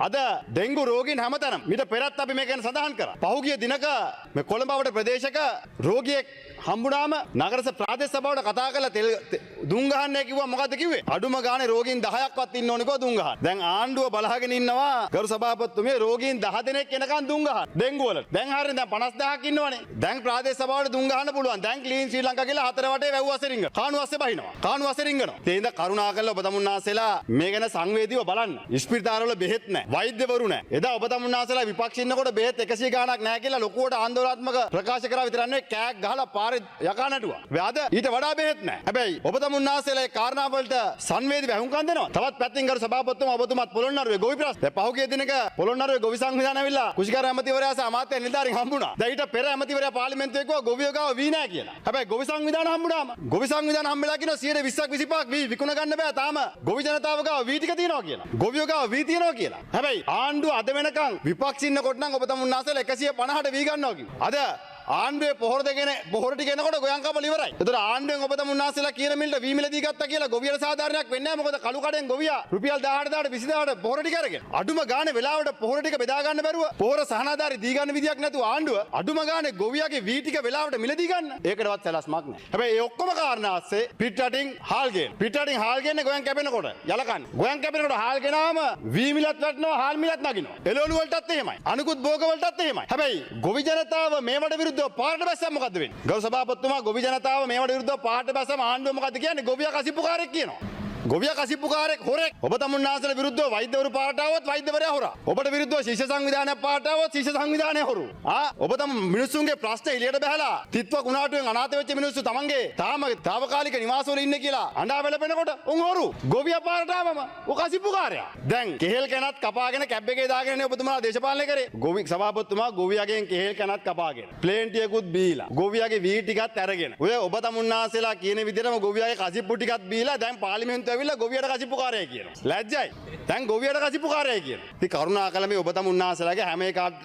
අද ඩෙන්ගු රෝගීන් හැමතැනම මීට පෙරත් අපි මේක ගැන සඳහන් කරා. පහුගිය දිනක මේ කොළඹවට ප්‍රදේශක රෝගියෙක් හම්බුනාම නගර ප්‍රාදේශ සභාවට කතා කරලා තෙල් දුම් ගහන්නේ කිව්වා. මොකද්ද කිව්වේ? අඩුම ගානේ රෝගීන් 10ක්වත් ඉන්න ඕනේ කෝ දුම් ගහන්න. දැන් ආණ්ඩුව බලාගෙන ඉන්නවා ගරු සභාපතිතුමිය රෝගීන් 10 දෙනෙක් එනකන් දුම් ගහන්න. ඩෙන්ගු වලට. දැන් හරියට දැන් 50000ක් ඉන්නවනේ. දැන් ප්‍රාදේශ සභාවට දුම් ගහන්න පුළුවන්. දැන් ක්ලීන් ශ්‍රී ලංකා කියලා හතර වටේ වැව් අස්සේ රිංගන. කාණු අස්සේ බහිනවා. කාණු අස්සේ රිංගනවා. ඒ හින්දා කරුණා කරලා ඔබ තමුන්නාසෙලා මේ ගැන සංවේදීව බලන්න. ඉස්පිරිතාලවල බෙහෙත් නැහැ. වෛද්‍යවරු නැහැ. එදා ඔබ තමුන්නාසෙලා විපක්ෂ ඉන්නකොට බෙහෙත් 100 ගාණක් නැහැ කියලා ලොකුවට ආందోලනාත්මක ප්‍රකාශ කරා විතරක් නෙවෙයි කෑක් ගහලා පාරේ යකා නැටුවා. අද ඊට වඩා බෙහෙත් නැහැ. හැබැයි ඔබ තමුන්නාසෙලා ඒ කාරණා වලට සංවේදීව අහුම්කම් දෙනවා. තවත් පැත්තකින් ගරු සභාපතිතුමා ඔබතුමාත් පොළොන්නරුවේ ගොවි ප්‍රශ්න. දැන් පහුගිය දිනක පොළොන්නරුවේ ගොවි සංවිධානය ඇවිල්ලා කුෂිකාර ඇමතිවරයා සහ අමාත්‍ය නිලධාරීන් හම්බුණා. දැන් ඊට පෙර ඇමතිවරයා පාර්ලිමේන්තුවේ කිව්වා ගොවියෝ ගාව වී නැහැ කියලා. හැබැයි ගොවි සංවිධානය හම්බුණාම ගොවි සංවිධානය හම්බෙලා කියනවා 120ක් 25ක් වී විකුණ ගන්න බෑ තාම ගොවි ජනතාව ගාව වී ටික තියෙනවා කියලා. ගොවියෝ ගාව වී තියෙනවා කියලා. හැබැයි ආණ්ඩුව අද වෙනකන් විපක්ෂ ඉන්නකොට නම් ඔබ තමුන්නාසෙලා 150ට වී ගන්නවා කිව්වා. අද ආණ්ඩුවේ පොහොර දෙගෙන පොහොර ටික එනකොට ගොයන් කපල ඉවරයි. ඒතර ආණ්ඩුවෙන් ඔබ තමුන්නාසෙලා කියන මිලට වී මිල දී ගත්තා කියලා ගොවියට සාධාරණයක් වෙන්නේ නැහැ. මොකද කළු කඩෙන් ගොවියා රුපියල් 18000ට 20000ට පොහොර ටික අරගෙන අඩුම ගානේ වෙලාවට පොහොර ටික බෙදා ගන්න බැරුව පොහොර සහනාධාරී දී ගන්න විදියක් නැතුව ආණ්ඩුව අඩුම ගානේ ගොවියාගේ වී ටික වෙලාවට මිල දී ගන්න. ඒකටවත් සැලැස්මක් නැහැ. හැබැයි මේ ඔක්කොම කාරණා ASCII පිටරටින් හාල් ගේන. පිටරටින් හාල් ගේන්නේ ගොයන් කැපෙනකොට යලකන්නේ. ගොයන් කැපෙනකොට හාල් ගෙනාම වී මිලත් වටනවා හාල් මිලත් නගිනවා. එළවලු වලටත් එහෙමයි. අනිකුත් භෝග වලටත් එහෙමයි. හැබැයි ගොවි ජනතාව මේවට විරුද්ධව පාරට බැස්සම මොකද්ද වෙන්නේ? ගරු සභාපතිතුමා ගොවි ජනතාව මේවට විරුද්ධව පාරට බැස්සම ආණ්ඩුව මොකද්ද කියන්නේ? ගොවියා කසිප්පුකාරයෙක් කියනවා. ගොවියා කසිප්පුකාරයෙක් හොරෙක්. ඔබ තමුන්නාසෙලා විරුද්ධව වෛද්‍යවරු පාරට ආවොත් වෛද්‍යවරයා හොරා. ඔබට විරුද්ධව ශිෂ්‍ය සංවිධානයක් පාරට ආවොත් ශිෂ්‍ය සංවිධානය හොරු. ඔබ තම මිනිස්සුන්ගේ ප්‍රශ්න එළියට බහලා තිත්ව කුණාටුවෙන් අනාථ වෙච්ච මිනිස්සු තමන්ගේ තාවකාලික නිවාසවල ඉන්නේ කියලා අඬා වැළපෙනකොට උන් හොරු. ගොවියා පාරට ආවම ඔය කසිප්පුකාරයා. දැන් කෙහෙල් කැනත් කපාගෙන කැබ් එකේ දාගෙන ඔබතුමාලා දේශපාලනය කරේ. ගොවි සභාපතිතුමා ගොවියාගෙන් කෙහෙල් කැනත් කපාගෙන ප්ලේන් ටිකකුත් බීලා ගොවියාගේ වී ටිකත් අරගෙන ඔය ඔබ තමුන්නාසෙලා කියන විදිහටම ගොවියාගේ කසිප්පු ටිකත් බීලා දැන් පාර්ලිමේන්තුව ඇවිල්ලා ගොවියට කසිප්පුකාරය කියනවා. ලැජ්ජයි. දැන් ගොවියට කසිප්පුකාරය කියනවා. ඉතින් කරුණාකර මේ ඔබ තමුන්නාසලාගේ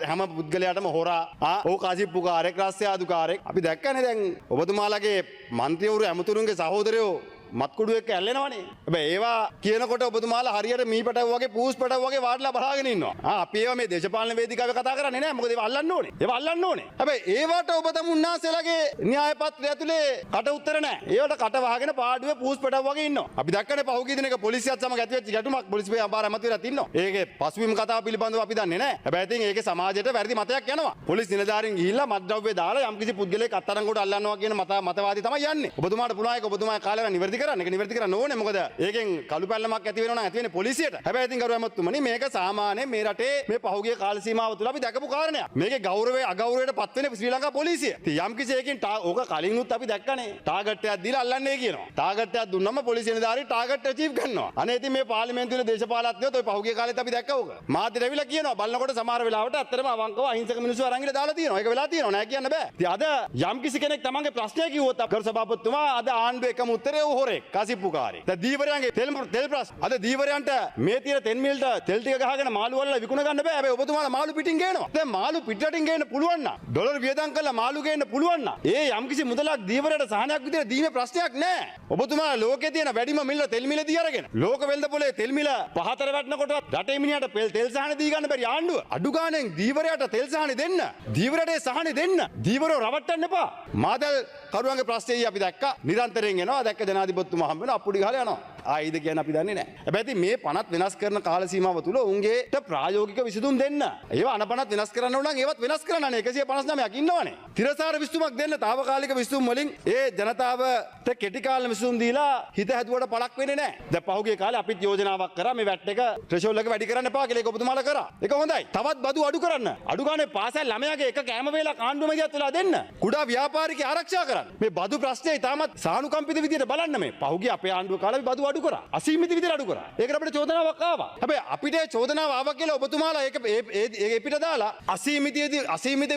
හැම පුද්ගලයාටම හොරා ඕ කසිප්පුකාරයෙක් රස්සේ ආදුකාරයෙක් අපි දැක්කනේ දැන් ඔබතුමාලාගේ මන්ත්‍රීවරු ඇමතුරුන්ගේ සහෝදරයෝ මත්කුඩු එක්ක ඇල්ලෙනවනේ. හැබැයි ඒවා කියනකොට ඔබතුමාලා හරියට මීපටව වගේ පූස් පටව වගේ වාඩිලා බලාගෙන ඉන්නවා. අපි ඒවා මේ දේශපාලන වේදිකාවේ කතා කරන්නේ නැහැ. මොකද ඒවා අල්ලන්න ඕනේ. ඒවා අල්ලන්න ඕනේ. හැබැයි ඒවට ඔබ තමුන්නාසලාගේ න්‍යාය පත්‍රය ඇතුලේ කට උත්තර නැහැ. ඒවට කට වහගෙන පාඩුවේ පූස් පටව වගේ ඉන්නවා. අපි දැක්කනේ පහුගිය දිනක පොලිසියත් සමග ඇති වෙච්ච ගැටුමක් පොලිසිය අපාර ඇමතිවරයාත් ඉන්නවා. ඒකේ පසුබිම් කතාව පිළිබඳව අපි දන්නේ නැහැ. හැබැයි ඉතින් ඒකේ සමාජයට වැරදි මතයක් යනවා. පොලිස් නිලධාරීන් ගිහිල්ලා මත්ද්‍රව්‍ය දාලා යම්කිසි පුද්ගලයෙක් අත්අඩංගුවට අල්ලනවා කියන මතවාදී තමයි යන්නේ. ඔබතුමාට පුළුවන් ඒක ඔබතුමාගේ කාලේ නිවැරදි කරන්න. ඒක නිවැරදි කරන්න ඕනේ. මොකද ඒකෙන් කළු පැල්ලමක් ඇති වෙනවා නම් ඇති වෙන්නේ පොලිසියට. හැබැයි ඉතින් ගරු ඇමතුමනි මේක සාමාන්‍යයෙන් මේ රටේ මේ පහුගිය කාල සීමාව තුළ අපි දැකපු කාරණයක්. මේකේ ගෞරවය අගෞරවයට පත් වෙන්නේ ශ්‍රී ලංකා පොලිසිය. ඉතින් යම්කිසි එකකින් ඕක කලිනුත් අපි දැක්කනේ. ටාගට් එකක් දීලා අල්ලන්නේ කියනවා. ටාගට් එකක් දුන්නම පොලිසිය නිලධාරී ටාගට් අචීව් කරනවා. අනේ ඉතින් මේ පාර්ලිමේන්තුවේ දේශපාලඥයෝ ඔය පහුගිය කාලෙත් අපි දැක්කා ඕක. මාධ්‍යට ඇවිල්ලා කියනවා බලනකොට සමහර වෙලාවට ඇත්තටම අවංකව අහිංසක මිනිස්සු අරන් ගිහලා දාලා තියෙනවා. ඒක වෙලා තියෙනවා නෑ කියන්න බෑ. ඉතින් අද යම්කිසි කෙනෙක් තමන්ගේ ප්‍රශ්නය කිව්වොත් ගරු සභාපතිතුමා අද ආණ්ඩුව එකම උත්තරේ හොරෙක් කසිප්පුකාරයෙක්. දැන් දීවරයන්ගේ තෙල් ප්‍රශ්න. අද දීවරයන්ට මේ තියෙන තෙල් මිල්ට තෙල් ටික ගහගෙන මාළු වලලා විකුණ ගන්න බෑ. හැබැයි ඔබතුමාලා මාළු පිටින් ගේනවා. දැන් මාළු පිටරටින් ගේන්න පුළුවන් නම් ඩොලර් වියදම් කරලා මාළු ගේන්න පුළුවන් නම් ඒ යම්කිසි මුදලක් දීවරයට සහනයක් විදිහට දීමේ ප්‍රශ්නයක් නෑ. ඔබතුමාලා ලෝකේ තියෙන වැඩිම මිල තෙල් මිල දී අරගෙන ලෝක වෙළඳ පොලේ තෙල් මිල පහතර වැටෙනකොට රටේ මිනිහට තෙල් සහන දී ගන්න බැරි ආණ්ඩුව. අඩු ගානෙන් දීවරයට තෙල් සහන දෙන්න. දීවරයට සහන දෙන්න. දීවරව රවට්ටන්න එපා. මාදල් කරුවන්ගේ ප්‍රශ්නේ අපි දැක්කා. නිරන්තරයෙන් එනවා. දැක්ක ජනාධිපතිතුමා හම්බ වෙනවා. අප්පුඩි ගහලා යනවා. ආයිද කියන අපි දන්නේ නැහැ. හැබැයි මේ පනත් වෙනස් කරන කාල සීමාව තුල උන්ගේට ප්‍රායෝගික විසඳුම් දෙන්න. ඒවා අනපනත් වෙනස් කරන්න ඕන නම් ඒවත් වෙනස් කරන්න අනේ 159ක් ඉන්නවනේ. තිරසාර විසඳුමක් දෙන්න తాවකාලික විසඳුම් වලින් ඒ ජනතාවට කෙටි කාල විසඳුම් දීලා හිත හැදුවට පළක් වෙන්නේ නැහැ. දැන් පහුගිය කාලේ අපිත් යෝජනාවක් කරා මේ වැට් එක ත්‍රෙෂෝල්ඩ් එක වැඩි කරන්න එපා කියලා ඒක ඔබතුමාලා කරා. ඒක හොඳයි. තවත් බදු අඩු කරන්න. අඩු ගානේ පාසල් ළමයාගේ එක කෑම වේලක් ආණ්ඩුව මැදිහත් වෙලා දෙන්න. කුඩා ව්‍යාපාරිකයන් ආරක්ෂා කරන්න. මේ බදු ප්‍රශ්නේ ඉතාමත් සානුකම්පිත විදියට බලන්න මේ. පහුගිය අපේ ආණ්ඩුව කාලේ බදු අඩු කරා. අසීමිත විදියට අඩු කරා. ඒකට අපිට චෝදනාවක් ආවා. හැබැයි අපිට චෝදනාව ආවා කියලා ඔබතුමාලා ඒක පිට දාලා අසීමිත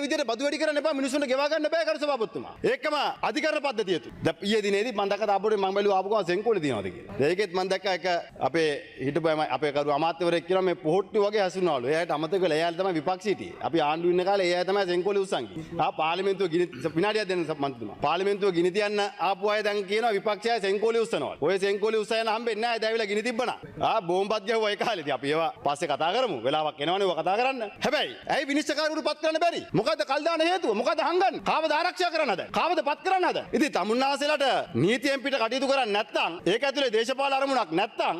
විදියට බදු වැඩි කරන්න එපා මිනිස්සුන්ට ගෙවා ගන්න බෑ කරු සභාපතිතුමා. ඒකම අධිකරණ පද්ධතිය තු. දැන් ඊයේ දිනේදී මම දැක්ක තාපුරේ මම බැලුවා ආපු ගමන් සෙන්කෝලේ තියනවාද කියලා. ඒකෙත් මම දැක්ක එක අපේ හිටපු අපේ කරු අමාත්‍යවරයෙක් කියනවා මේ පොහොට්ටු වගේ හැසුනවලු. එයාට අමතක වෙලා එයාලා තමයි විපක්ෂ හිටියේ. අපි ආණ්ඩුව ඉන්න කාලේ එයා තමයි සෙන්කෝලේ උස්සන් ගියේ. පාර්ලිමේන්තුව විනාඩියක් දෙන්න මන්ත්‍රීතුමා. පාර්ලිමේන්තුව ගිනි තියන්න ආපු අය දැන් කියනවා විපක්ෂය සෙන්කෝලේ උස්සනවා. ඔය සෙන්කෝලේ උස්සන යන හම්බෙන්නේ නැහැ දැවිලා ගිනි තිබ්බනා. බෝම්බත් ගැහුවා ඒ කාලේදී අපි ඒවා පස්සේ කතා කරමු. වෙලාවක් එනවනේ ඔය කතා කරන්න. හැබැයි ඇයි විනිශ්චයකාරවරු පත් කරන්න බැරි? මොකද්ද කල් දාන හේතුව? මොකද්ද හංගන්නේ? කාවද ආරක්ෂා කරන්නද? කාවද පත් කරන්නද? ඉතින් තමුන්නාසෙලට නීතියෙන් පිට කටයුතු කරන්නේ නැත්නම් ඒක ඇතුලේ දේශපාලන අරමුණක් නැත්නම්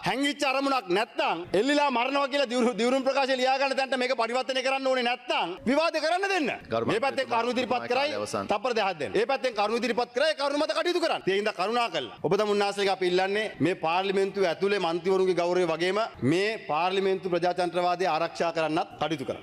හැංගිච්ච අරමුණක් නැත්නම් එල්ලිලා මරනවා කියලා දියුණුම් ප්‍රකාශය ලියා ගන්න තැනට මේක පරිවර්තනය කරන්න ඕනේ නැත්නම් විවාද කරන්න දෙන්න. මේ පැත්තෙන් කරුණු ඉදිරිපත් කරයි තප්පර 10ක් දෙන්න. ඒ පැත්තෙන් කරුණු ඉදිරිපත් කරයි කරුණු මත කටයුතු කරන්න. ඒ හින්දා කරුණා කළා. ඔබ තමුන්නාසෙලගේ අපි ඉල්ලන්නේ මේ පාර්ලිමේන්තුව ඇතුලේ මන්ත්‍රීවරුන්ගේ ගෞරවය වගේම මේ පාර්ලිමේන්තු ප්‍රජාතන්ත්‍රවාදය ආරක්ෂා කරන්නත් කටයුතු කරන්න.